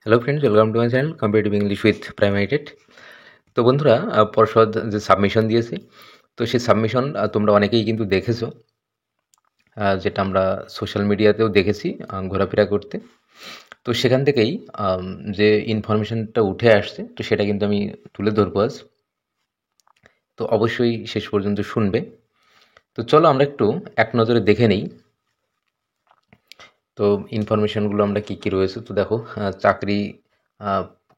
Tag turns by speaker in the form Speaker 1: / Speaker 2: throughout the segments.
Speaker 1: Hello friends, welcome to my channel competitive English with primary. তো বন্ধুরা, পর্ষদ যে সাবমিশন দিয়েছে, তো সেই সাবমিশন তোমরা অনেকেই কিন্তু দেখেছো, যেটা আমরা সোশ্যাল মিডিয়াতেও দেখেছি ঘোরাফেরা করতে। তো সেখান থেকেই যে ইনফরমেশনটা উঠে আসছে, তো সেটা কিন্তু আমি তুলে ধরবো আজ। তো অবশ্যই শেষ পর্যন্ত শুনবে। তো চলো আমরা একটু এক নজরে দেখে নেই তো ইনফরমেশনগুলো আমরা কী কী রয়েছে। তো দেখো, চাকরি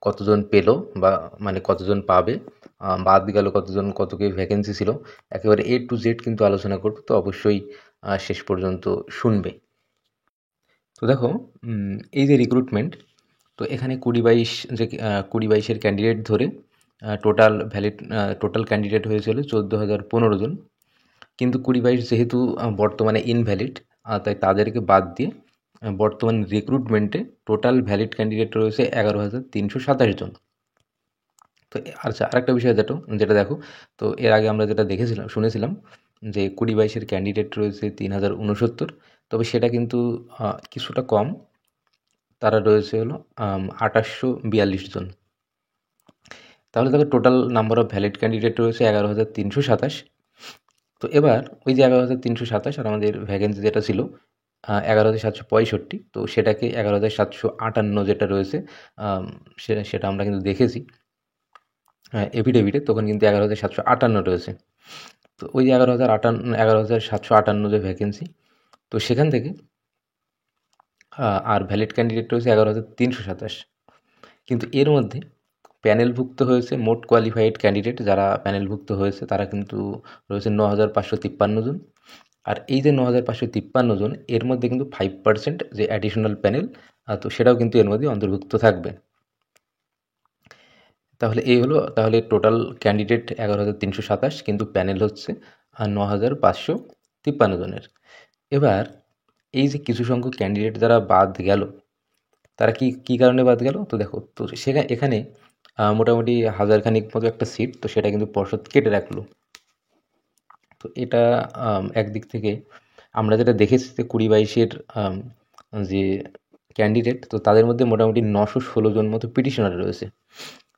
Speaker 1: কতজন পেলো বা মানে কতজন পাবে, বাদ গেল কতজন, কত কি ভ্যাকেন্সি ছিল, একেবারে A to Z কিন্তু আলোচনা করব। তো অবশ্যই শেষ পর্যন্ত শুনবে। তো দেখো, এই যে রিক্রুটমেন্ট, তো এখানে 20-22 ক্যান্ডিডেট ধরে টোটাল ক্যান্ডিডেট হয়েছিল 14,015 জন। কিন্তু 20-22 যেহেতু বর্তমানে ইনভ্যালিড, তাই তাদেরকে বাদ দিয়ে বর্তমান রিক্রুটমেন্টে টোটাল ভ্যালিড ক্যান্ডিডেট রয়েছে 11,327 জন। তো আচ্ছা, আরেকটা বিষয় যেটা দেখো, তো এর আগে আমরা যেটা শুনেছিলাম যে 20-22 ক্যান্ডিডেট রয়েছে 3,069, তবে সেটা কিন্তু কিছুটা কম। তারা রয়েছে হলো 2,842 জন। তাহলে দেখো, total number of valid candidate রয়েছে 11,327। তো এবার ওই যে 11,327 আর আমাদের ভ্যাকেন্সি যেটা ছিল 11,765, তো সেটাকে 11,758 যেটা রয়েছে, সেটা আমরা কিন্তু দেখেছি এফিডেভিটে, তখন কিন্তু 11,758 রয়েছে। তো ওই যে 11,758 যে ভ্যাকেন্সি, তো সেখান থেকে আর ভ্যালিড ক্যান্ডিডেট রয়েছে 11,327। কিন্তু এর মধ্যে প্যানেলভুক্ত হয়েছে, মোট কোয়ালিফাইড ক্যান্ডিডেট যারা প্যানেলভুক্ত হয়েছে তারা কিন্তু রয়েছে 9,553 জন। আর এই যে 9,553 জন, এর মধ্যে কিন্তু 5% যে অ্যাডিশনাল প্যানেল, তো সেটাও কিন্তু এর মধ্যে অন্তর্ভুক্ত থাকবে। তাহলে টোটাল ক্যান্ডিডেট 11,327, কিন্তু প্যানেল হচ্ছে 9,553 জনের। এবার এই যে কিছু সংখ্যক ক্যান্ডিডেট যারা বাদ গেল, তারা কি কারণে বাদ গেল, তো দেখো, তো এখানে মোটামুটি 1,000 মতো একটা সিট, তো সেটা কিন্তু পর্ষদ কেটে রাখলো। তো এটা একদিক থেকে আমরা যেটা দেখেছি যে 20-22 যে ক্যান্ডিডেট, তো তাদের মধ্যে মোটামুটি 916 জন মতো পিটিশনার রয়েছে।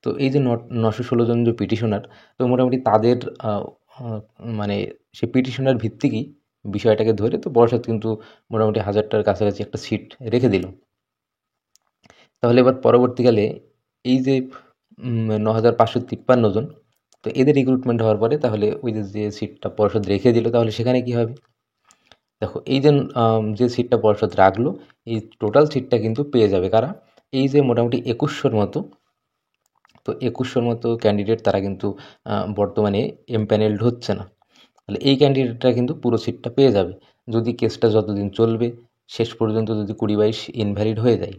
Speaker 1: তো এই যে 916 জন যে পিটিশনার, তো মোটামুটি তাদের মানে সে পিটিশনার ভিত্তিকই বিষয়টাকে ধরে তো পর্ষদ কিন্তু মোটামুটি 1,000টার কাছাকাছি একটা সিট রেখে দিল। তাহলে এবার পরবর্তীকালে এই যে 9,553 জন, তো এদের রিক্রুটমেন্ট হওয়ার পরে তাহলে ওই যে সিটটা পর্ষদ রেখে দিল, তাহলে সেখানে কি হবে? দেখো, এই যে সিটটা পর্ষদ রাখলো, এই টোটাল সিটটা কিন্তু পেয়ে যাবে কারা? এই যে মোটামুটি 2,100 মতো, তো 2,100 মতো ক্যান্ডিডেট তারা কিন্তু বর্তমানে এমপ্যানেলড হচ্ছে না। তাহলে এই ক্যান্ডিডেটরা কিন্তু পুরো সিটটা পেয়ে যাবে, যদি কেসটা যতদিন চলবে, শেষ পর্যন্ত যদি 20-22 ইনভ্যালিড হয়ে যায়।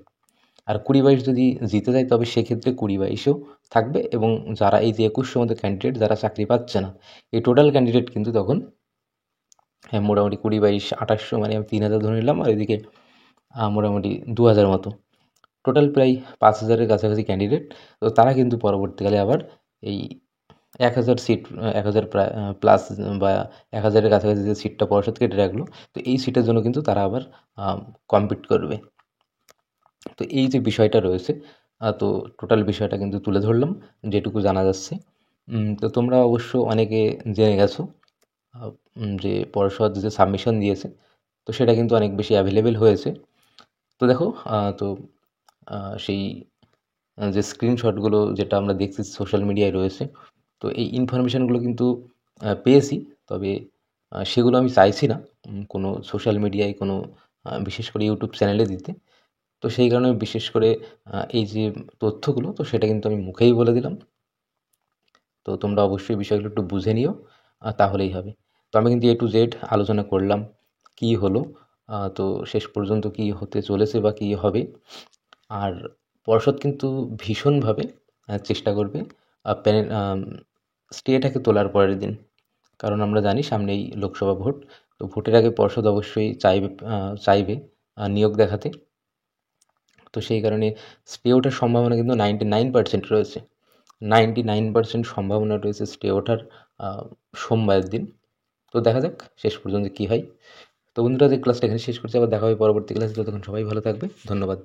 Speaker 1: আর 20-22 যদি জিতে যায়, তবে সেক্ষেত্রে 20-22ও থাকবে, এবং যারা এই যে 2,100 মতো ক্যান্ডিডেট যারা চাকরি পাচ্ছে না, এই টোটাল ক্যান্ডিডেট কিন্তু তখন মোটামুটি 20-22 2,800, মানে আমি 3,000 ধরে নিলাম, আর এদিকে মোটামুটি 2,000 মতো, টোটাল প্রায় 5,000-এর কাছাকাছি ক্যান্ডিডেট। তো তারা কিন্তু পরবর্তীকালে আবার এই 1,000 সিট, 1,000 প্লাস বা 1,000-এর কাছাকাছি যে সিটটা পর্ষদ কেটে রাখলো, তো এই সিটের জন্য কিন্তু তারা আবার কম্পিট করবে। তো এই যে বিষয়টা রয়েছে, তো টোটাল বিষয়টা কিন্তু তুলে ধরলাম যেটুকু জানা যাচ্ছে। তো তোমরা অবশ্য অনেকে জেনে গেছো যে পর্ষদ যে সাবমিশন দিয়েছে, তো সেটা কিন্তু অনেক বেশি অ্যাভেলেবেল হয়েছে। তো দেখো, তো সেই যে স্ক্রিনশটগুলো যেটা আমরা দেখছি সোশ্যাল মিডিয়ায় রয়েছে, তো এই ইনফরমেশানগুলো কিন্তু পেয়েছি। তবে সেগুলো আমি চাইছি না কোনো সোশ্যাল মিডিয়ায়, কোনো বিশেষ করে ইউটিউব চ্যানেলে দিতে। তো সেই কারণে বিশেষ করে এই যে তথ্যগুলো, তো সেটা কিন্তু আমি মুখেই বলে দিলাম। তো তোমরা অবশ্যই বিষয়গুলো একটু বুঝে নিও, তাহলেই হবে। তো আমি কিন্তু A to Z আলোচনা করলাম কি হলো, তো শেষ পর্যন্ত কি হতে চলেছে বা কি হবে। আর পর্ষদ কিন্তু ভীষণভাবে চেষ্টা করবে প্যানেল স্টেটাকে তোলার পরের দিন, কারণ আমরা জানি সামনেই লোকসভা ভোট। তো ভোটের আগে পর্ষদ অবশ্যই চাইবে নিয়োগ দেখাতে। তো সেই কারণে স্টে ওঠার সম্ভাবনা কিন্তু 99% রয়েছে। 99% সম্ভাবনা রয়েছে স্টে ওঠার সোমবারের দিন। তো দেখা যাক শেষ পর্যন্ত কী হয়। তো বন্ধুরা, যে ক্লাসটা এখানে শেষ করছি, আবার দেখা হবে পরবর্তী ক্লাসে। ততক্ষণ সবাই ভালো থাকবে, ধন্যবাদ।